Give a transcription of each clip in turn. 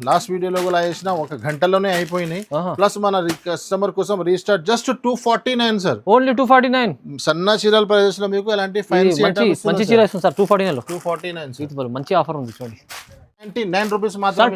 Last వీడియోలో కూడా వేసిన ఒక గంటలోనే అయిపోయినాయి. ప్లస్ మన కస్టమర్ కోసం రీస్టార్ట్ జస్ట్ 249 సార్, ఓన్లీ 249. సన్న చీరల ప్రైజెస్ లో మీకు ఎలాంటి ఫ్యాన్సీ మంచి చీర ఇస్తుంది సార్ 249 లో. 249 మంచి ఆఫర్ ఉంది చూడండి. 99 రూపీస్ మాత్రం.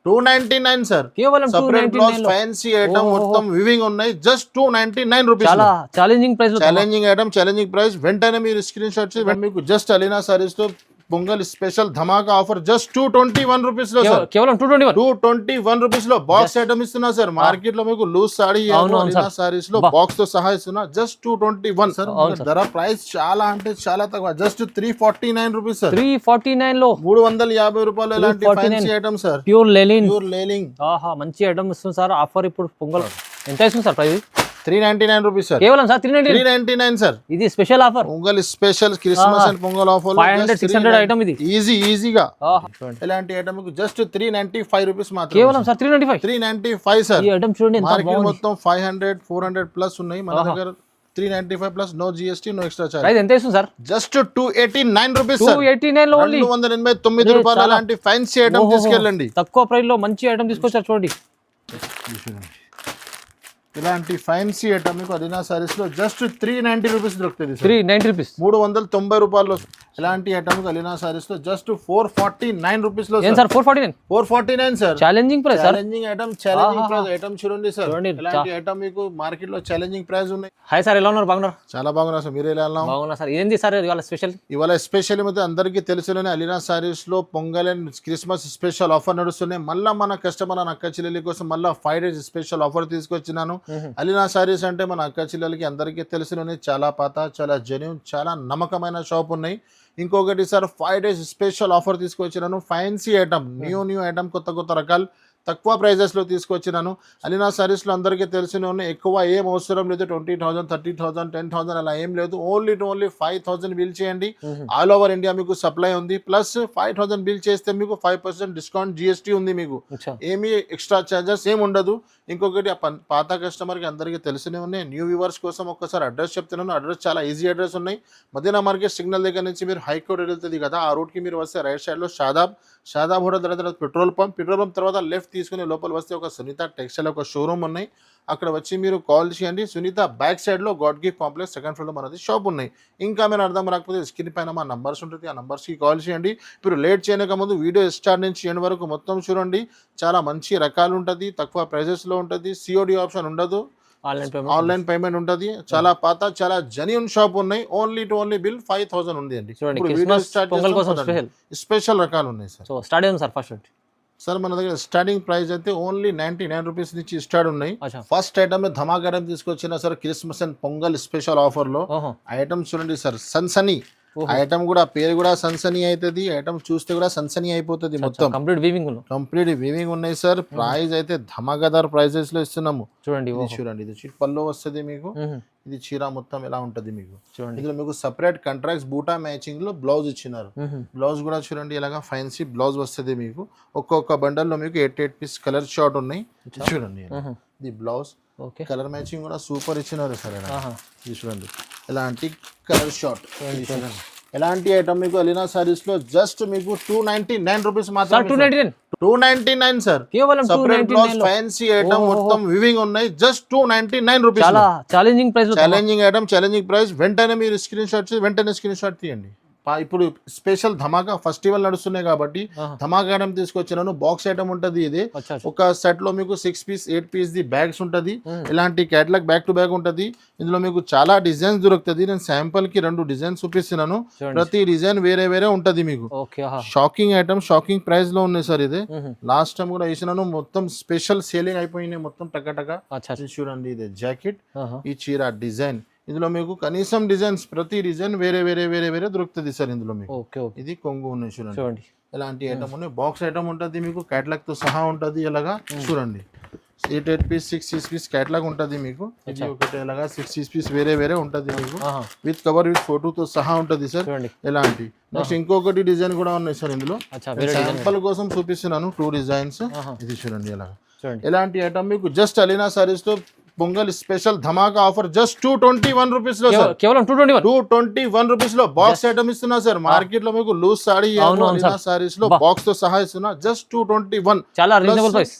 299 సార్, కేవలం సెపరేట్ బ్లౌజ్ ఫ్యాన్సీ ఐటమ్ మొత్తం వివింగ్ ఉన్నాయి. Just 299 rupees. చాలా ఛాలెంజింగ్ ప్రైస్ లో, ఛాలెంజింగ్ ఐటమ్, ఛాలెంజింగ్ ప్రైస్. వెంటనే మీరు స్క్రీన్ షాట్ చేసి మీకు జస్ట్ అలీనా సారీస్ తో పొంగల్ స్పెషల్ ధమాకా ఆఫర్ జస్ట్ 221 రూపీస్ లో సార్. కేవలం 221 రూపీస్ లో బాక్స్ ఐటమ్ ఇస్తున్నా సార్. మార్కెట్ లో మీకు లూజ్ సారీ సారీస్ లో బాక్స్ తో సహా ఇస్తున్నా జస్ట్ 221 సార్. ధర ప్రైస్ చాలా అంటే చాలా తక్కువ, జస్ట్ 349 రూపీస్ సార్. 349 లో 350 రూపాయలు ఎలాంటి fancy item sir. Pure linen. ఆహా, మంచి ఐటమ్ ఇస్తుంది సార్. ఆఫర్ ఇప్పుడు పొంగల్ ఎంత ఇస్తుంది సార్ ప్రైస్? 399 rupees sir. కేవలం సార్ 399 సార్. ఇది special offer, Pongal special Christmas and Pongal offer. 500-600 item ఇది ఈజీగా. ఇలాంటి ఐటమ్ జస్ట్ 395 రూపీస్ మాత్రం. కేవలం సార్ 395 సార్. ఈ ఐటమ్ చూడండి, మార్కెట్ మొత్తం 500-400 ప్లస్ ఉన్నాయి, మన దగ్గర 395 plus, no GST, no extra charge. ఎంత ఇస్తుంది సార్? Just 289 rupees sir. 289 లో ఓన్లీ 289 రూపాయలు అలాంటి ఫ్యాన్సీ ఐటమ్ తీసుకెళ్ళండి. తక్కువ ప్రైస్ లో మంచి ఐటమ్ తీసుకొచ్చారు చూడండి. ఇలాంటి ఫ్యాన్సీ ఐటమ్ మీకు అలీనా సారీస్ లో జస్ట్ 390 రూపీస్ దొరుకుతుంది. 390 రూపీస్, 390 రూపాయలు. ఇలాంటి ఐటమ్ అలీనా సారీస్ లో జస్ట్ 449 రూపీస్ లో sir. 449 sir. Challenging price, challenging item, challenging price. Item చూడండి సార్, ఇలాంటి ఐటమ్ మీకు మార్కెట్ లో ఛాలెంజింగ్ ప్రైస్ ఉన్నాయి. హాయ్ సార్, ఎలా ఉన్నారు? బాగున్నారు? చాలా బాగున్నారు సార్, మీరు ఎలా ఉన్నారు? బాగున్నా సార్. ఏంది సార్ ఇవాళ స్పెషల్? ఇవాళ స్పెషల్ అయితే అందరికీ తెలుసులోనే అలీనా సారీస్ లో pongal and Christmas special offer నడుస్తున్నాయి. మళ్ళీ మన కస్టమర్ అక్క చెల్లెలి కోసం మళ్ళీ 5 days స్పెషల్ ఆఫర్ తీసుకొచ్చినాను. అలీనా సారీస్ అంటే మన అక్క చెల్లెలకి అందరికీ తెలుసులోనే చాలా పాత, చాలా జెన్యూన్, చాలా నమ్మకమైన షాప్ ఉన్నాయి. ఇంకొకటి సార్ 5 days స్పెషల్ ఆఫర్ తీసుకొచ్చినాను. ఫ్యాన్సీ ఐటమ్, న్యూ ఐటమ్, కొత్త రకాలు తక్కువ ప్రైజెస్లో తీసుకొచ్చినాను. అలీనా సారీస్లో అందరికీ తెలిసిన ఎక్కువ ఏం అవసరం లేదు. 20,000, 30,000, 10,000 అలా ఏం లేదు. ఓన్లీ 5,000 బిల్ చేయండి. ఆల్ ఓవర్ ఇండియా మీకు సప్లై ఉంది. ప్లస్ 5,000 బిల్ చేస్తే మీకు 5% డిస్కౌంట్, జిఎస్టీ ఉంది. మీకు ఏమీ ఎక్స్ట్రా ఛార్జెస్ ఏమి ఉండదు. ఇంకొకటి పాత కస్టమర్కి అందరికీ తెలిసినే ఉన్నాయి. న్యూ వ్యూవర్స్ కోసం ఒక్కసారి అడ్రస్ చెప్తున్నాను. అడ్రస్ చాలా ఈజీ అడ్రస్ ఉన్నాయి. మదీనా మార్కెట్ సిగ్నల్ దగ్గర నుంచి మీరు హైకోర్ట్ వెళ్తుంది కదా, ఆ రూట్కి మీరు వస్తే రైట్ సైడ్లో షాదాబ్ హోటల్ తర్వాత పెట్రోల్ పంప్ తర్వాత లెఫ్ట్ తీసుకుని లోపల వస్తే ఒక సునీత టెక్స్టైల్ ఒక షోరూమ్ ఉన్నాయి. అక్కడ వచ్చి మీరు కాల్ చేయండి. సునీత బ్యాక్ సైడ్లో గాడ్ గిఫ్ట్ కాంప్లెక్స్ సెకండ్ ఫ్లోర్లో మనది షాప్ ఉన్నాయి. ఇంకా మీరు అర్థం రాకపోతే స్క్రీన్ పైన మా నంబర్స్ ఉంటుంది, ఆ నంబర్స్కి కాల్ చేయండి. మీరు లేట్ చేయక ముందు వీడియో స్టార్ట్ నుంచి ఎండ్ వరకు మొత్తం చూడండి. చాలా మంచి రకాలు ఉంటుంది, తక్కువ ప్రైజెస్లో ఉంటుంది. సిఓడి ఆప్షన్ ఉండదు, ఆన్లైన్ పేమెంట్ ఉంటుంది. చాలా పాత, చాలా జెన్యూన్ షాప్ ఉన్నాయి. ఓన్లీ బిల్ 5,000 ఉంది అండి. స్పెషల్ రకాలు ఉన్నాయి సార్. స్టార్ట్ ఫస్ట్ సార్ మన దగ్గర స్టార్టింగ్ ప్రైస్ అయితే ఓన్లీ 99 రూపీస్ నుంచి స్టార్ట్ ఉన్నాయి. ఫస్ట్ ఐటమ్ ధమాకా ఐటమ్ తీసుకొచ్చిన sir Christmas and Pongal special offer లో ఐటమ్ చూడండి సార్. సన్సనీ ఐటమ్ కూడా, పేరు కూడా సన్సనీ అవుతుంది. ఐటమ్ చూస్తే కూడా సన్సనీ అయిపోతుంది. మొత్తం కంప్లీట్ వీవింగ్ ఉన్నాయి సార్. ప్రైస్ అయితే ధమాకాదార్ ప్రైజెస్ లో ఇస్తున్నాము. చూడండి ఇది పల్లో వస్తుంది మీకు. ఇది చీర మొత్తం ఎలా ఉంటది మీకు చూడండి. ఇందులో మీకు సెపరేట్ కాంట్రాక్ట్స్ బూటా మ్యాచింగ్ లో బ్లౌజ్ ఇచ్చినారు. బ్లౌజ్ కూడా చూడండి ఇలాగా ఫ్యాన్సీ బ్లౌజ్ వస్తుంది మీకు. ఒక్కొక్క బండల్ లో మీకు 8 పీస్ కలర్ షార్ట్ ఉన్నాయి. చూడండి ఇది బ్లౌజ్, కలర్ మ్యాచింగ్ కూడా సూపర్ ఇచ్చినారు సార్. ఇది చూడండి ఎలాంటి కలర్ షార్ట్. ఎలాంటి ఐటమ్ మీకు అలీనా సారీస్ లో జస్ట్ మీకు 299 రూపీస్ మాత్రం. 299 sir. Separate blouse fancy item మొత్తం వివింగ్ ఉన్నాయి. Just 299 rupees. Challenging item, challenging price. వెంటనే మీరు స్క్రీన్ షాట్ తీయండి. ఇప్పుడు స్పెషల్ ధమాకా ఫెస్టివల్ నడుస్తున్నాయి కాబట్టి ధమాకా ఐటమ్ తీసుకొచ్చినాను. బాక్స్ ఐటమ్ ఉంటుంది. ఇది ఒక సెట్ లో మీకు 6 పీస్ 8 పీస్ ది బ్యాగ్స్ ఉంటుంది. ఇలాంటి క్యాటలాగ్ బ్యాక్ టు బ్యాగ్ ఉంటుంది. ఇందులో మీకు చాలా డిజైన్స్ దొరుకుతుంది. నేను శాంపుల్ కి 2 డిజైన్స్ చూపిస్తున్నాను. ప్రతి డిజైన్ వేరే ఉంటుంది మీకు. షాకింగ్ ఐటమ్, షాకింగ్ ప్రైస్ లో ఉన్నాయి సార్. ఇది లాస్ట్ టైం కూడా వేసినాను. మొత్తం స్పెషల్ సేలింగ్ అయిపోయినాయి మొత్తం టక. చూడండి ఇది జాకెట్, ఈ చీర డిజైన్. ఇందులో మీకు కనీసం డిజైన్స్, ప్రతి డిజైన్ వేరే దొరుకుతుంది సార్. ఇందులో మీకు ఇది కొంగు ఉన్నాయి చూడండి. ఎలాంటి ఐటమ్ ఉన్నాయి. బాక్స్ ఐటమ్ ఉంటుంది మీకు, క్యాటలాగ్ తో సహా ఉంటుంది. ఇలాగా చూడండి 8 పీస్ 6 పీస్ క్యాటలాగ్ ఉంటుంది మీకు. ఇది ఒకటి ఇలాగా 6 పీస్ వేరే ఉంటుంది మీకు. విత్ కవర్, విత్ ఫోటోతో సహా ఉంటుంది సార్. ఎలాంటి నెక్స్ట్ ఇంకొకటి డిజైన్ కూడా ఉన్నాయి సార్. ఇందులో శాంపుల్ కోసం చూపిస్తున్నాను 2 డిజైన్స్. ఇది చూడండి ఎలాగా. ఎలాంటి ఐటమ్ మీకు జస్ట్ అలీనా సారీస్ తో పొంగల్ స్పెషల్ ధమాకా ఆఫర్ జస్ట్ 221 రూపీస్ లో సార్. కేవలం 221. 221 రూపీస్ లో బాక్స్ ఐటమ్ ఇస్తున్నా సార్. మార్కెట్ లో మీకు లూజ్ సారీ సారీస్ లో బాక్స్ తో సహా ఇస్తున్నా జస్ట్ 221. చాలా reasonable price.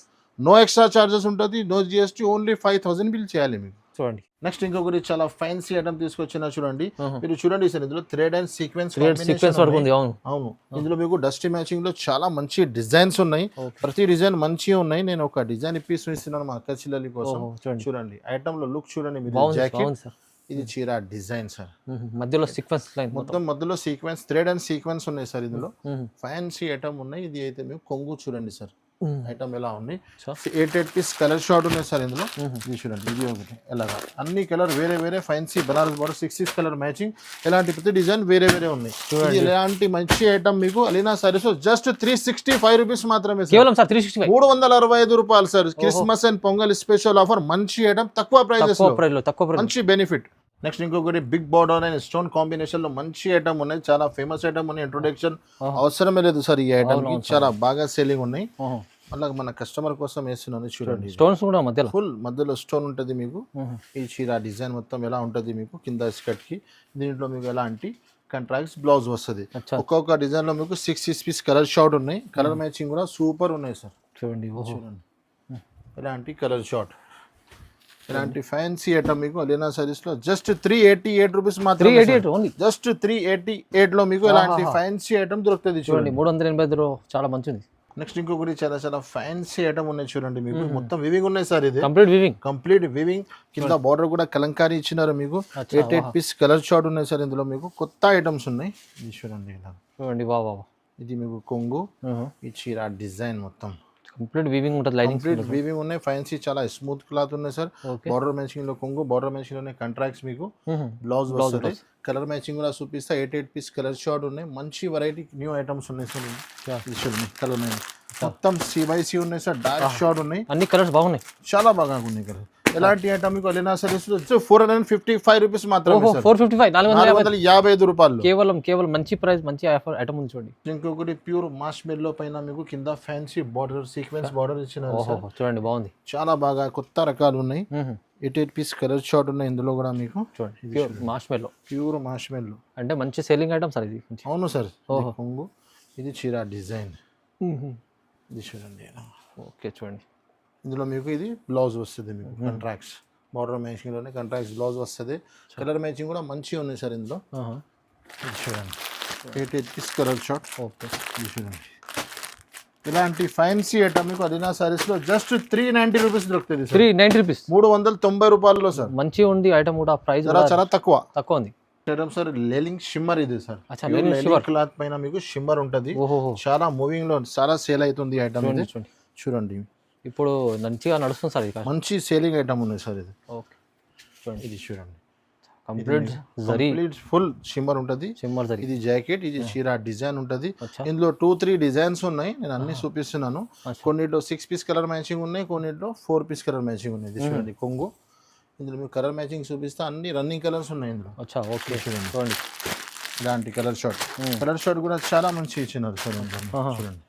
No extra charges ఉంటుంది, నో జిఎస్టీ, ఓన్లీ 5000 బిల్ చేయాలి మీకు. చూడండి నెక్స్ట్ ఇంకొకటి చాలా ఫ్యాన్సీ ఐటమ్ తీసుకొచ్చిన చూడండి. మీరు చూడండి సార్, ఇందులో థ్రెడ్ అండ్ సీక్వెన్స్ వర్క్ ఉంది. అవును, ఇందులో మీకు డస్టీ మ్యాచింగ్ లో చాలా మంచి డిజైన్స్ ఉన్నాయి. ప్రతి డిజైన్ మంచిగా ఉన్నాయి. నేను ఒక డిజైన్ ఇస్తున్నాను మా అక్క చెల్లెలి కోసం. చూడండి ఐటమ్ లో లుక్ చూడండి మీరు. జాకెట్, ఇది చీర డిజైన్ సార్. మధ్యలో సీక్వెన్స్ లైన్ మొత్తం మధ్యలో సీక్వెన్స్, థ్రెడ్ అండ్ సీక్వెన్స్ ఉన్నాయి సార్. ఇందులో ఫ్యాన్సీ ఐటమ్ ఉన్నాయి. ఇది అయితే మీకు కొంగు చూడండి సార్. ఐటమ్ ఎలా ఉంది, 8 పీస్ కలర్ షార్ట్ ఉన్నాయి సార్ ఇందులో. ఇది చూడండి, ఇది ఒకటి ఎలాగా అన్ని కలర్ వేరే వేరే fancy Banaras border 6 colour matching, ఎలాంటి ప్రతి డిజైన్ వేరే వేరే ఉన్నాయి. ఇలాంటి మంచి ఐటమ్ మీకు అలీనా సారీస్ జస్ట్ 365 రూపీస్ మాత్రమే కేవలం సార్. 365 రూపాయలు sir. Christmas and Pongal special offer, మంచి ఐటమ్ తక్కువ ప్రైజెస్ లో, మంచి బెనిఫిట్. నెక్స్ట్ ఇంకొకటి big border and stone combination లో మంచి ఐటమ్ ఉన్నాయి. చాలా ఫేమస్ ఐటమ్ ఉన్నాయి. ఇంట్రొడక్షన్ అవసరమే లేదు సార్. ఈ ఐటమ్ కి చాలా బాగా సేలింగ్ ఉన్నాయి. మళ్ళీ మన కస్టమర్ కోసం వేస్తున్నాను చూడండి. స్టోన్స్ కూడా మధ్యలో, ఫుల్ మధ్యలో స్టోన్ ఉంటుంది మీకు. ఈ చీర డిజైన్ మొత్తం ఎలా ఉంటుంది మీకు కింద స్కర్ట్ కి. దీంట్లో మీకు ఎలాంటి కాంట్రాక్ట్స్ బ్లౌజ్ వస్తుంది. ఒక్కొక్క డిజైన్ లో మీకు 6 పీస్ కలర్ షార్ట్ ఉన్నాయి. కలర్ మ్యాచింగ్ కూడా సూపర్ ఉన్నాయి సార్. చూడండి చూడండి ఎలాంటి కలర్ షార్ట్, ఇలాంటి ఫ్యాన్సీ ఐటమ్ మీకు అలీనా సారీస్ లో జస్ట్ 388 రూపీస్ మాత్రమే. జస్ట్ 388 లో మీకు ఇలాంటి ఫ్యాన్సీ ఐటమ్ దొరుకుతుంది చూడండి. 385 చాలా మంచిది. నెక్స్ట్ ఇంకొకటి చాలా చాలా ఫ్యాన్సీ ఐటమ్ ఉన్నాయి చూడండి మీకు. మొత్తం వివింగ్ ఉన్నాయి సార్. ఇది కంప్లీట్ వివింగ్. కింద బార్డర్ కూడా కలంకారీ ఇచ్చినారు మీకు. 8 పీస్ కలర్ షార్ట్ ఉన్నాయి సార్ ఇందులో మీకు. కొత్త ఐటమ్స్ ఉన్నాయి. ఇది చూడండి ఇలా చూడండి. ఇది మీకు కొంగు, ఈ చీర డిజైన్ మొత్తం కంప్లీట్ వీవింగ్ ఉంటుంది. లైనింగ్ వీవింగ్ ఉన్నాయి. ఫ్యాన్సీ చాలా స్మూత్ క్లాత్ ఉన్నాయి సార్. బార్డర్ మ్యాచింగ్ లో కొంగు, బార్డర్ మ్యాచింగ్ లోనే కాంట్రాక్ట్స్ మీకు. బ్లౌజ్ వస్తుంది. కలర్ మ్యాచింగ్ కూడా చూపిస్తా. 8 పీస్ కలర్ షార్ట్ ఉన్నాయి. మంచి వెరైటీ న్యూ ఐటమ్స్ ఉన్నాయి సార్. కలర్ మొత్తం C/C ఉన్నాయి సార్. డార్క్ షార్ట్ ఉన్నాయి. అన్ని కలర్స్ బాగున్నాయి, చాలా బాగా ఉన్నాయి కలర్. ఎలాంటి ఐటమ్ మీకు అలీనా సారీస్ 455 రూపీస్ మాత్రమే. 455 రూపాయలు కేవలం మంచి ప్రైస్, మంచి ఆఫర్ ఐటమ్ ఉంది చూడండి. ఇంకొకటి ప్యూర్ మాస్ మెల్లో పైన మీకు కింద ఫ్యాన్సీ బార్డర్ సీక్వెన్స్ బార్డర్ ఇచ్చినారు సార్. చూడండి బాగుంది. చాలా బాగా కొత్త రకాలు ఉన్నాయి. 8 పీస్ కలర్ షార్ట్ ఉన్నాయి ఇందులో కూడా మీకు. చూడండి ప్యూర్ మాస్ మెల్లో అంటే మంచి సేలింగ్ ఐటమ్ సార్ ఇది. అవును సార్. కొంగు, ఇది చీర డిజైన్. ఇది చూడండి. ఓకే చూడండి. ఇందులో మీకు ఇది బ్లౌజ్ వస్తుంది మీకు. కాంట్రాక్ట్స్ బార్డర్ మ్యాచింగ్ లోనే కాంట్రాక్ట్స్ బ్లౌజ్ వస్తుంది. కలర్ మ్యాచింగ్ కూడా మంచిగా ఉన్నాయి సార్ ఇందులో. ఇది చూడండి 8 పీస్ కలర్ షార్ట్. ఓకే ఇది చూడండి. ఇలాంటి ఫ్యాన్సీ ఐటమ్ మీకు అలీనా సారీస్ లో జస్ట్ 390 రూపీస్ దొరుకుతుంది. 390 రూపీస్, 390 రూపాయల్లో సార్. మంచిగా ఉంది ఐటమ్ కూడా. ప్రైస్ చాలా తక్కువ ఉంది. సార్ లేలింగ్ షిమ్మర్ ఇది సార్. క్లాత్ పైన మీకు షిమ్మర్ ఉంటుంది. చాలా మూవింగ్ లో చాలా సేల్ అవుతుంది ఐటమ్. చూడండి ఇప్పుడు మంచిగా నడుస్తుంది సార్. మంచి సేలింగ్ ఐటమ్ ఉంది సార్ ఇది. ఓకే చూడండి. ఇది చూడండి కంప్లీట్ ఫుల్ షిమ్మర్ ఉంటుంది. ఇది జాకెట్, ఇది చీర డిజైన్ ఉంటుంది. ఇందులో 2-3 డిజైన్స్ ఉన్నాయి. నేను అన్ని చూపిస్తున్నాను. కొన్నిట్లో 6 పీస్ కలర్ మ్యాచింగ్ ఉన్నాయి, కొన్నిట్లో 4 పీస్ కలర్ మ్యాచింగ్ ఉన్నాయి. ఇది చూడండి కొంగు. ఇందులో మీకు కలర్ మ్యాచింగ్ చూపిస్తా. అన్ని రన్నింగ్ కలర్స్ ఉన్నాయి ఇందులో. ఓకే చూడండి. ఇలాంటి కలర్ షార్ట్ కూడా చాలా మంచి ఇచ్చినారు సార్. చూడండి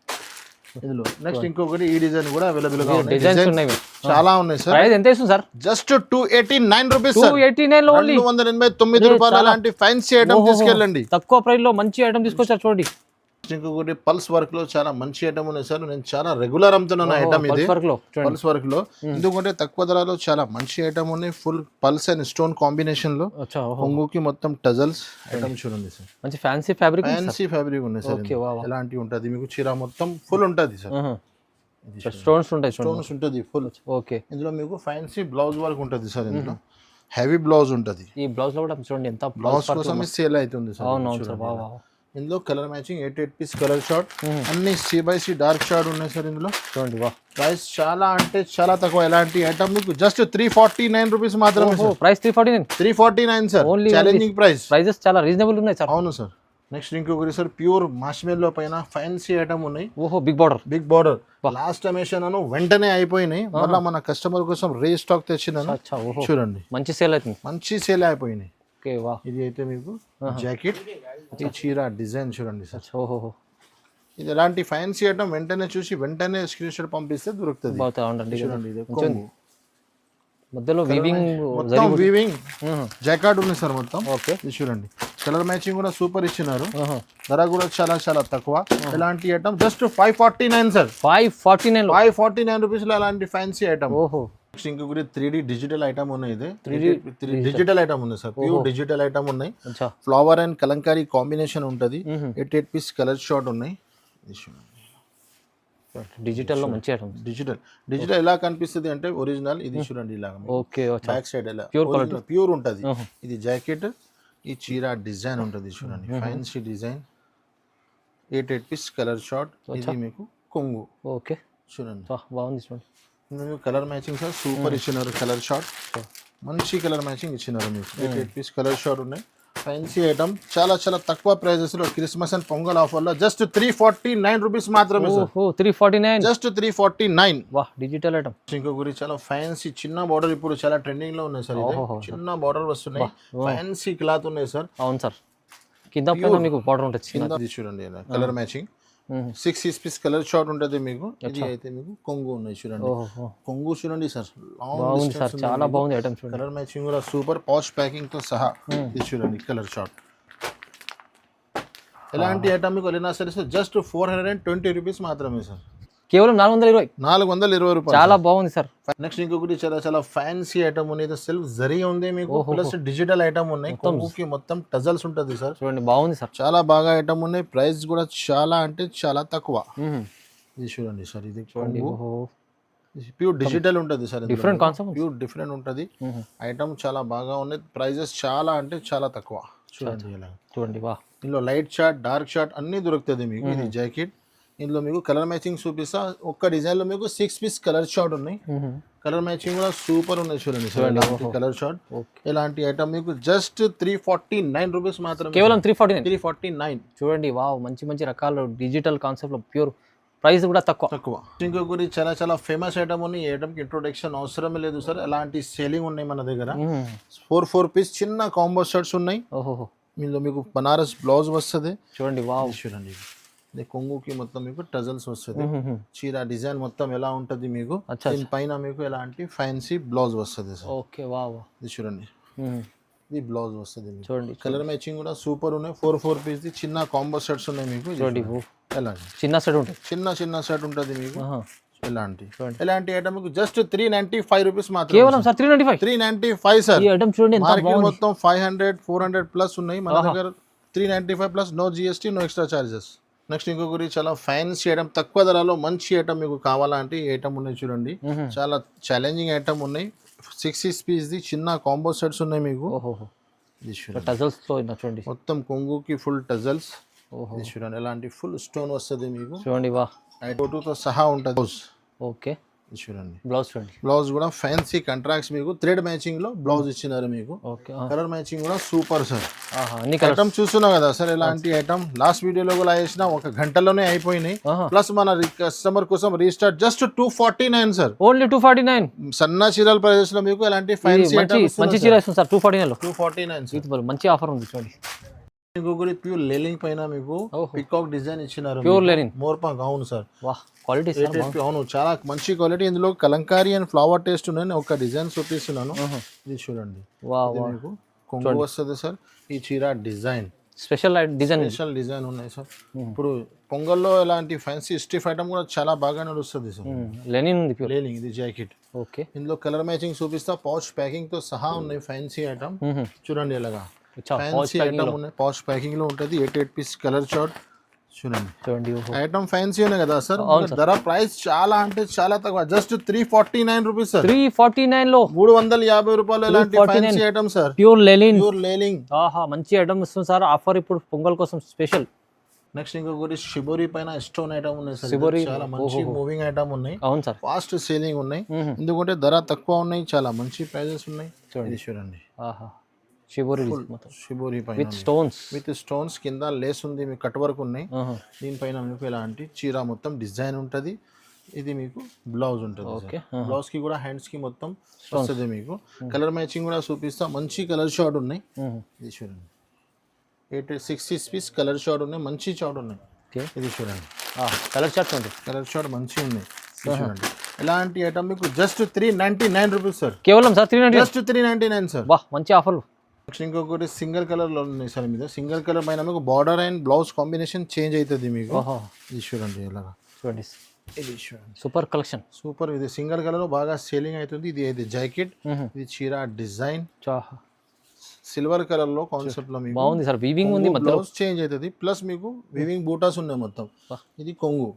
ఇందులో. నెక్స్ట్ ఇంకొకటి ఈ డిజైన్ కూడా అవైలబుల్ గా ఉన్నాయి. చాలా ఉన్నాయి సార్. ప్రైస్ ఎంత ఇస్తుంది సార్? Just 289 rupees. 289 లో ఓన్లీ 289 రూపాయలు. అలాంటి ఫ్యాన్సీ ఐటమ్ తీసుకెళ్ళండి. తక్కువ ప్రైస్ లో మంచి ఐటమ్ తీసుకొచ్చారు చూడండి. ఇంకొకటి పల్స్ వర్క్ లో చాలా మంచి ఐటమ్ ఉన్నాయి సార్. నేను చాలా రెగ్యులర్ అమ్ముతున్నాను ఐటమ్ ఇది. పల్స్ వర్క్ లో ఎందుకంటే తక్కువ ధరలో చాలా మంచి ఐటమ్ ఉన్నాయి. Full pulse and stone combination లో కొంగుకి మొత్తం టజల్స్ ఐటమ్ చూడండి సార్. మంచి ఫ్యాన్సీ ఫ్యాబ్రిక్ ఉన్నాయి సార్. ఎలాంటి ఉంటది మీకు చీర మొత్తం ఫుల్ ఉంటది సార్. స్టోన్స్ ఉంటుంది ఫుల్. ఓకే ఇందులో మీకు ఫ్యాన్సీ బ్లౌజ్ వర్క్ ఉంటుంది సార్. ఇందులో హెవీ బ్లౌజ్ ఉంటుంది. ఈ బ్లౌజ్ లో కూడా చూడండి ఎంత బ్లౌజ్ కోసం సేల్ అవుతుంది సార్. ఇందులో colour matching 8 piece colour short. అన్ని C/C డార్క్ షార్ట్ ఉన్నాయి సార్ ఇందులో. చూడండి ప్రైస్ చాలా అంటే చాలా తక్కువ. ఎలాంటి ఐటమ్ మీకు జస్ట్ 349 రూపీస్ మాత్రమే. Price 349 sir. ఛాలెంజింగ్ ప్రైజెస్ చాలా రీజనబుల్ ఉన్నాయి సార్. అవును సార్. నెక్స్ట్ ఇంకొకటి సార్ ప్యూర్ మాస్మెల్లో పైన ఫ్యాన్సీ ఐటమ్ ఉన్నాయి. బిగ్ బార్డర్ లాస్ట్ టైం వేసాను, వెంటనే అయిపోయినాయి. మళ్ళీ మన కస్టమర్ కోసం రీస్టాక్ తెచ్చినాను. చూడండి మంచి సేల్ అవుతుంది. మంచి సేల్ అయిపోయినాయి. ఇది అయితే మీకు జాకెట్, ఈ చీర డిజైన్ చూడండి సార్. ఇది ఎలాంటి ఫ్యాన్సీ ఐటమ్ వెంటనే చూసి వెంటనే స్క్రీన్ షాట్ పంపిస్తే దొరుకుతుంది. చూడండి ఇది కొంగు. మధ్యలో వీవింగ్ మొత్తం వీవింగ్ జాకార్డ్ ఉంది సార్ మొత్తం. ఓకే ఇది చూడండి కలర్ మ్యాచింగ్ కూడా సూపర్ ఇచ్చినారు. ధర కూడా చాలా చాలా తక్కువ. ఎలాంటి ఐటమ్ జస్ట్ 549 సార్. 549 రూపీస్ లో అలాంటి ఫ్యాన్సీ ఐటమ్. ఓహో ఇంకొకటి 3D డిజిటల్ ఐటమ్ ఉన్నాయి. ఇది 3D డిజిటల్ ఐటమ్ ఉంది సార్. ప్యూర్ డిజిటల్ ఐటమ్ ఉన్నాయి. ఫ్లవర్ అండ్ కలంకారీ కాంబినేషన్ ఉంటది. 8 పీస్ కలర్ షార్ట్ ఉన్నాయి. డిజిటల్ లో మంచి ఐటమ్. డిజిటల్ ఎలా కనిపిస్తుంది అంటే ఒరిజినల్. ఇది చూడండి ఇలాగా ఓకే బ్యాక్ సైడ్ ఎలా ప్యూర్ ఉంటది. ఇది జాకెట్, ఈ చీర డిజైన్ ఉంటుంది చూడండి fancy design. 8 piece colour short. ఇది మీకు కొంగు. ఓకే చూడండి బాగుంది చూడండి. మీకు కలర్ మ్యాచింగ్ సార్ సూపర్ ఇచ్చినారు. కలర్ షార్ట్ మంచి కలర్ మ్యాచింగ్ ఇచ్చినారు మీకు. 8 పీస్ కలర్ షార్ట్ ఉన్నాయి. ఫ్యాన్సీ ఐటమ్ చాలా చాలా తక్కువ ప్రైజెస్ లో క్రిస్మస్ అండ్ పొంగల్ ఆఫర్ లో జస్ట్ 349 రూపీస్ మాత్రమే సార్. 349 జస్ట్ 349. వా డిజిటల్ ఐటమ్. ఇంకొకటి చాలా ఫ్యాన్సీ చిన్న బార్డర్ ఇప్పుడు చాలా ట్రెండింగ్ లో ఉన్నాయి సార్. చిన్న బార్డర్ వస్తున్నాయి. ఫ్యాన్సీ క్లాత్ ఉన్నాయి సార్. అవును సార్. కింద పైన మీకు బార్డర్ ఉంటుంది. ఇది చూడండి colour matching. 6 piece colour short ఉంటుంది మీకు. ఇది అయితే మీకు కొంగు ఉన్నాయి చూడండి. కొంగు చూడండి సార్ బాగుంది సార్. చాలా బాగుంది ఐటమ్ చూడండి. కలర్ మ్యాచింగ్ కూడా సూపర్ పాష్ ప్యాకింగ్ తో సహా. ఇది చూడండి కలర్ షార్ట్. ఎలాంటి ఐటమ్ మీకు వెళ్ళినా సరే సార్ జస్ట్ 420 రూపీస్ మాత్రమే సార్. కేవలం 420 రూపాయలు. చాలా బాగుంది సార్. నెక్స్ట్ ఇంకొకటి చాలా చాలా ఫ్యాన్సీ ఐటమ్ ఉంది. సెల్ఫ్ జరీ ఉంది మీకు. ప్లస్ డిజిటల్ ఐటమ్ ఉన్నాయి. కొంగుకి మొత్తం టజల్స్ ఉంటుంది సార్. చూడండి బాగుంది సార్. చాలా బాగా ఐటమ్ ఉన్నాయి. ప్రైస్ కూడా చాలా అంటే చాలా తక్కువ. ఇది చూడండి సార్. ఇది ప్యూర్ డిజిటల్ ఉంటుంది sir. Different concept. Pure different ఉంటుంది. ఐటమ్ చాలా బాగా ఉన్నాయి. ప్రైజెస్ చాలా అంటే చాలా తక్కువ. చూడండి ఇలా చూడండి. వా ఇందులో లైట్ షార్ట్ డార్క్ షార్ట్ అన్ని దొరుకుతుంది మీకు. ఇది జాకెట్. ఇందులో మీకు కలర్ మ్యాచింగ్ చూపిస్తా. ఒక్క డిజైన్ లో మీకు 6 పీస్ కలర్ షార్ట్ ఉన్నాయి. కలర్ మ్యాచింగ్ కూడా సూపర్ ఉన్నాయి చూడండి సార్. కలర్ షార్ట్ ఇలాంటి ఐటమ్ మీకు జస్ట్ 349 రూపీస్ మాత్రమే. కేవలం 349. 349 చూడండి. వావ్ మంచి మంచి రకాల డిజిటల్ కాన్సెప్ట్ లో ప్యూర్. ప్రైస్ కూడా తక్కువ. ఇంకొకటి చాలా చాలా ఫేమస్ ఐటమ్ ఉన్నాయి. ఈ ఐటమ్ కి ఇంట్రొడక్షన్ అవసరం లేదు సార్. అలాంటి సేలింగ్ ఉన్నాయి మన దగ్గర. 4 పీస్ చిన్న కాంబో షర్ట్స్ ఉన్నాయి. ఇందులో మీకు బనారస్ బ్లౌజ్ వస్తుంది. చూడండి వావ్ చూడండి. కొంగుకి మొత్తం మీకు టజల్స్ వస్తుంది. చీర డిజైన్ మొత్తం ఎలా ఉంటది మీకు. దీని పైన మీకు ఎలాంటి ఫ్యాన్సీ బ్లౌజ్ వస్తుంది సార్. Okay wow. ఇది చూడండి. ఇది బ్లౌజ్ వస్తుంది చూడండి. కలర్ మ్యాచింగ్ కూడా సూపర్ ఉన్నాయి. 4 పీస్ చిన్న కాంబో సెట్స్ ఉన్నాయి మీకు. చూడండి ఎలా చిన్న సెట్ ఉంటుంది. చిన్న సెట్ ఉంటుంది మీకు. ఎలాంటి ఐటమ్ మీకు జస్ట్ 395 రూపీస్ మాత్రం. కేవలం సార్ 395 సార్. ఈ ఐటమ్ చూడండి మార్కెట్ మొత్తం 500-400 ప్లస్ ఉన్నాయి. మన దగ్గర 395 plus no GST no extra charges. Next ఇంకొకటి చాలా ఫ్యాన్సీ ఐటమ్ తక్కువ ధరలో మంచి ఐటమ్ మీకు కావాలంటే ఈ ఐటమ్ ఉన్నాయి చూడండి. చాలా ఛాలెంజింగ్ ఐటమ్ ఉన్నాయి. 6 పీస్ ది చిన్న కాంబో సెట్స్ ఉన్నాయి మీకు. టజల్స్ తో చూడండి మొత్తం కొంగుకి ఫుల్ టజల్స్. చూడండి ఎలాంటి ఫుల్ స్టోన్ వస్తుంది మీకు. చూడండి వా ఫోటోతో సహా ఉంటుంది. ఓకే చూడండి బ్లౌజ్ చూడండి. బ్లౌజ్ కూడా ఫ్యాన్సీ కాంట్రాక్ట్స్ మీకు థ్రెడ్ మ్యాచింగ్ లో బ్లౌజ్ ఇచ్చినారు మీకు. కలర్ మ్యాచింగ్ కూడా సూపర్ సార్. ఐటమ్ చూస్తున్నావు కదా సార్. ఎలాంటి ఐటమ్ లాస్ట్ వీడియోలో కూడా వేసిన 1 గంటలోనే అయిపోయినాయి. ప్లస్ మన కస్టమర్ కోసం రీస్టార్ట్ జస్ట్ 249 సార్. ఓన్లీ 249. సన్న చీరల ప్రైజెస్ లో మీకు ఎలాంటి ఫ్యాన్సీ మంచి చీర ఇస్తుంది సార్. 249 లో 249 మంచి ఆఫర్ ఉంది చూడండి. ఇంకొకటి ప్యూర్ లెలింగ్ పైన మీకు పికాక్ డిజైన్ ఇచ్చినారు. ప్యూర్ లెనిన్ మోర్పాంక్. అవును సార్. వాహ్ క్వాలిటీ అవును చాలా మంచి క్వాలిటీ. ఇందులో కలంకారీ అండ్ ఫ్లవర్ టేస్ట్ ఉన్నాయి. ఒక డిజైన్ చూపిస్తున్నాను. ఇది చూడండి. మీకు కొంగు వస్తుంది సార్. ఈ చీర డిజైన్ స్పెషల్ డిజైన్ ఉన్నాయి సార్. ఇప్పుడు పొంగల్లో ఎలాంటి ఫ్యాన్సీ స్టిఫ్ ఐటమ్ కూడా చాలా బాగా నడుస్తుంది సార్. లెనిన్ ఉంది. లెనిన్ ఇది జాకెట్. ఓకే ఇందులో కలర్ మ్యాచింగ్ చూపిస్తా. పౌచ్ ప్యాకింగ్ తో సహా ఉన్నాయి. ఫ్యాన్సీ ఐటమ్ చూడండి ఎలాగా. ఫ్యాన్సీ ఐటమ్ ఉన్నాయి. పాష్ ప్యాకింగ్ లో ఉంటుంది. 8 పీస్ కలర్ షార్ట్ చూడండి. ఐటమ్ ఫ్యాన్సీ ఉన్నాయి కదా సార్. ధర ప్రైస్ చాలా అంటే చాలా తక్కువ. Just 349 rupees sir. 349 లో 350 రూపాయలు ఎలాంటి fancy item sir. Pure linen. ఆహా మంచి ఐటమ్ ఇస్తుంది సార్. ఆఫర్ ఇప్పుడు పొంగల్ కోసం స్పెషల్. నెక్స్ట్ ఇంకొకటి షిబోరి పైన స్టోన్ ఐటమ్ ఉన్నాయి సార్. చాలా మంచి మూవింగ్ ఐటమ్ ఉన్నాయి. అవును సార్. ఫాస్ట్ సేలింగ్ ఉన్నాయి. ఎందుకంటే ధర తక్కువ ఉన్నాయి. చాలా మంచి ప్రైజెస్ ఉన్నాయి. చూడండి. ఆహా షిబోరి పైన విత్ స్టోన్స్ కింద లేస్ ఉంది. మీకు కట్ వర్క్ ఉన్నాయి. దీనిపైన మీకు ఎలాంటి చీర మొత్తం డిజైన్ ఉంటుంది. ఇది మీకు బ్లౌజ్ ఉంటుంది. బ్లౌజ్ కి కూడా హ్యాండ్స్ కి మొత్తం వస్తుంది మీకు. కలర్ మ్యాచింగ్ కూడా చూపిస్తా. మంచి కలర్ షార్ట్ ఉన్నాయి. ఇది చూడండి. 6 పీస్ కలర్ షార్ట్ ఉన్నాయి. మంచి షార్ట్ ఉన్నాయి. ఇది చూడండి. కలర్ షార్ట్ మంచి ఉన్నాయి. చూడండి ఎలాంటి ఐటమ్ మీకు జస్ట్ 399 రూపీస్ సార్. కేవలం సార్ 390. Just 399 sir. వా మంచి ఆఫర్లు. నెక్స్ట్ ఇంకొకటి సింగిల్ కలర్ లో ఉన్నాయి సార్ మీద. సింగిల్ కలర్ పైన మీకు border and blouse combination change అవుతుంది మీకు. ఓహో ఇది చూడండి ఇలా. చూడండి ఇది చూడండి సూపర్ కలెక్షన్. సూపర్. ఇది సింగిల్ కలర్ బాగా సేలింగ్ అవుతుంది. ఇది జాకెట్, ఇది చీర డిజైన్ సిల్వర్ కలర్ లో కాన్సెప్ట్ లో మీకు బాగుంది సార్. వీవింగ్ ఉంది మధ్యలో. బ్లౌజ్ చేంజ్ అవుతుంది. ప్లస్ మీకు వీవింగ్ బూటాస్ ఉన్నాయి మొత్తం. ఇది కొంగు.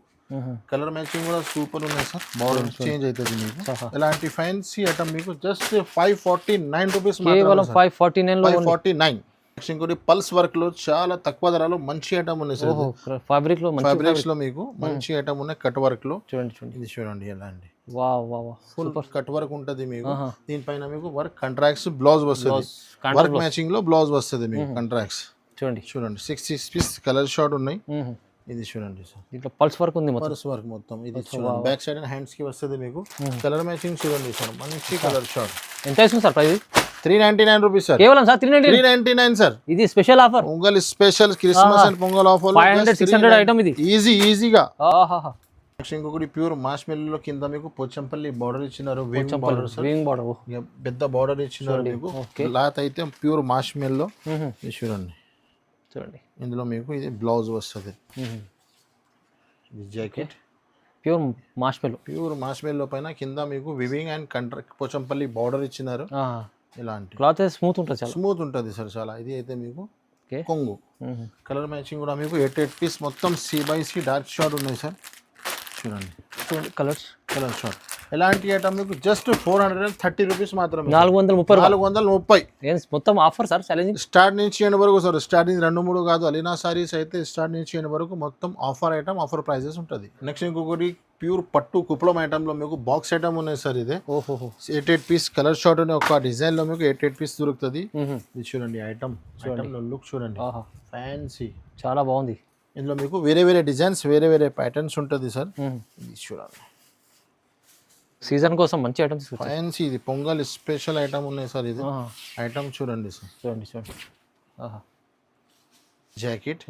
కలర్ మ్యాచింగ్ కూడా సూపర్ ఉన్నాయి సార్. బార్డర్ చేంజ్ అవుతుంది మీకు. ఇలాంటి ఫ్యాన్సీ ఐటమ్ మీకు జస్ట్ 549 రూపీస్. కేవలం 549 లో 549. నెక్స్ట్ ఇంకోటి పల్స్ వర్క్ లో చాలా తక్కువ ధరలో మంచి ఐటమ్ ఉన్నాయి సార్. ఫ్యాబ్రిక్ లో మంచి ఫ్యాబ్రిక్స్ లో మీకు మంచి ఐటమ్ ఉన్నాయి. కట్ వర్క్ లో చూడండి. ఇది చూడండి ఎలా అండి. Wow wow full cut work ఉంటుంది మీకు. దీనిపైన మీకు వర్క్ కాంట్రాక్ట్స్ బ్లౌజ్ వస్తుంది. వర్క్ మ్యాచింగ్ లో బ్లౌజ్ వస్తుంది మీకు కాంట్రాక్ట్స్. చూడండి 6 పీస్ కలర్ షార్ట్ ఉన్నాయి. ఇది చూడండి సార్. దీంట్లో పల్స్ వర్క్ ఉంది మొత్తం. పల్స్ వర్క్ మొత్తం. ఇది చూడండి బ్యాక్ సైడ్ అండ్ హ్యాండ్స్ కి వస్తుంది మీకు. కలర్ మ్యాచింగ్ చూడండి సార్. మంచి కలర్ షార్ట్. ఎంత ఇస్తుంది సార్ ప్రైస్? 399 rupees sir. కేవలం సార్ 399 సార్. ఇది special offer. Pongal special Christmas and Pongal offer 500-600 item ఇది. ఈజీగా. ఆహాహా. నెక్స్ట్ ఇంకొకటి ప్యూర్ మార్ష్మెల్లో కింద మీకు పోచంపల్లి బార్డర్ ఇచ్చినారు. వీవింగ్ బార్డర్ పెద్ద బార్డర్ ఇచ్చినారు మీకు. క్లాత్ అయితే ప్యూర్ మార్ష్మెల్లో. చూడండి ఇందులో మీకు ఇది బ్లౌజ్ వస్తుంది. ఇది జాకెట్ ప్యూర్ మార్ష్మెల్లో పైన కింద మీకు weaving and contract Pochampally border ఇచ్చినారు. ఇలాంటి క్లాత్ స్మూత్ ఉంటుంది, చాలా స్మూత్ ఉంటుంది సార్ చాలా. ఇది అయితే మీకు కొంగు. కలర్ మ్యాచింగ్ కూడా మీకు 8 పీస్ మొత్తం C/C డార్క్ షార్ట్ ఉన్నాయి సార్. చూడండి కలర్ షార్ట్. ఎలాంటి ఐటమ్ మీకు జస్ట్ 430 రూపీస్ మాత్రమే. 430 మొత్తం ఆఫర్ సార్. ఛాలెంజింగ్ స్టార్ట్ నుంచి ఎండ్ వరకు సార్. స్టార్టింగ్ 2-3 కాదు. అలీనా సారీస్ అయితే స్టార్ట్ నుంచి ఎండ్ వరకు మొత్తం ఆఫర్ ఐటమ్, ఆఫర్ ప్రైజెస్ ఉంటుంది. నెక్స్ట్ ఇంకొకటి ప్యూర్ పట్టు కుప్పలం ఐటమ్ లో మీకు బాక్స్ ఐటమ్ ఉన్నాయి సార్. ఇదే 8 పీస్ కలర్ షార్ట్ అనే ఒక డిజైన్ లో మీకు 8 పీస్ దొరుకుతుంది. ఇది చూడండి ఐటమ్ లో లుక్ చూడండి. ఫ్యాన్సీ చాలా బాగుంది. ఇందులో మీకు వేరే వేరే డిజైన్స్, వేరే వేరే ప్యాటర్న్స్ ఉంటుంది సార్. ఇది చూడండి సీజన్ కోసం మంచి ఐటమ్స్. ఫ్యాన్సీ ఇది పొంగల్ స్పెషల్ ఐటమ్ ఉన్నాయి సార్. ఇది ఐటమ్ చూడండి సార్. చూడండి జాకెట్,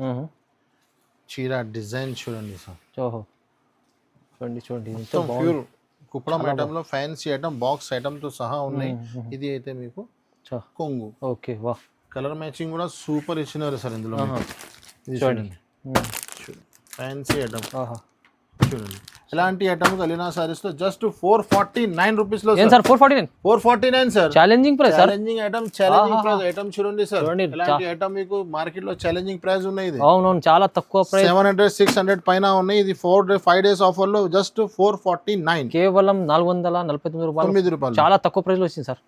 చీర డిజైన్ చూడండి సార్. చూడండి ప్యూర్ కుప్పడం ఐటమ్ లో ఫ్యాన్సీ ఐటమ్ బాక్స్ ఐటమ్ తో సహా ఉన్నాయి. ఇది అయితే మీకు కొంగు. ఓకే వా. కలర్ మ్యాచింగ్ కూడా సూపర్ ఇచ్చినారు సార్ ఇందులో. ఇది చూడండి ఫ్యాన్సీ ఐటమ్ చూడండి. ఇలాంటి ఐటమ్ అలీనా సారీస్ లో జస్ట్ 449 రూపీస్ లో sir. 449 sir. Challenging price. Challenging price item చూడండి సార్. ఇలాంటి ఐటమ్ మీకు మార్కెట్ లో ఛాలెంజింగ్ ప్రైస్ ఉన్నాయి. ఇది అవునవును చాలా తక్కువ ప్రైస్. 700-600 పైన ఉన్నాయి. ఇది 5 డేస్ ఆఫర్ లో జస్ట్ 449. కేవలం 449 రూపాయలు. చాలా తక్కువ ప్రైస్ లో వచ్చింది సార్.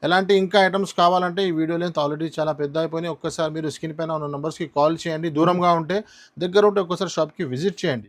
ఎలాంటి ఇంకా ఐటమ్స్ కావాలంటే ఈ వీడియో లెంత్ ఆల్రెడీ చాలా పెద్ద అయిపోయినాయి. ఒక్కసారి మీరు స్క్రీన్ పైన ఉన్న నెంబర్స్కి కాల్ చేయండి. దూరంగా ఉంటే దగ్గర ఉంటే ఒక్కసారి షాప్కి విజిట్ చేయండి.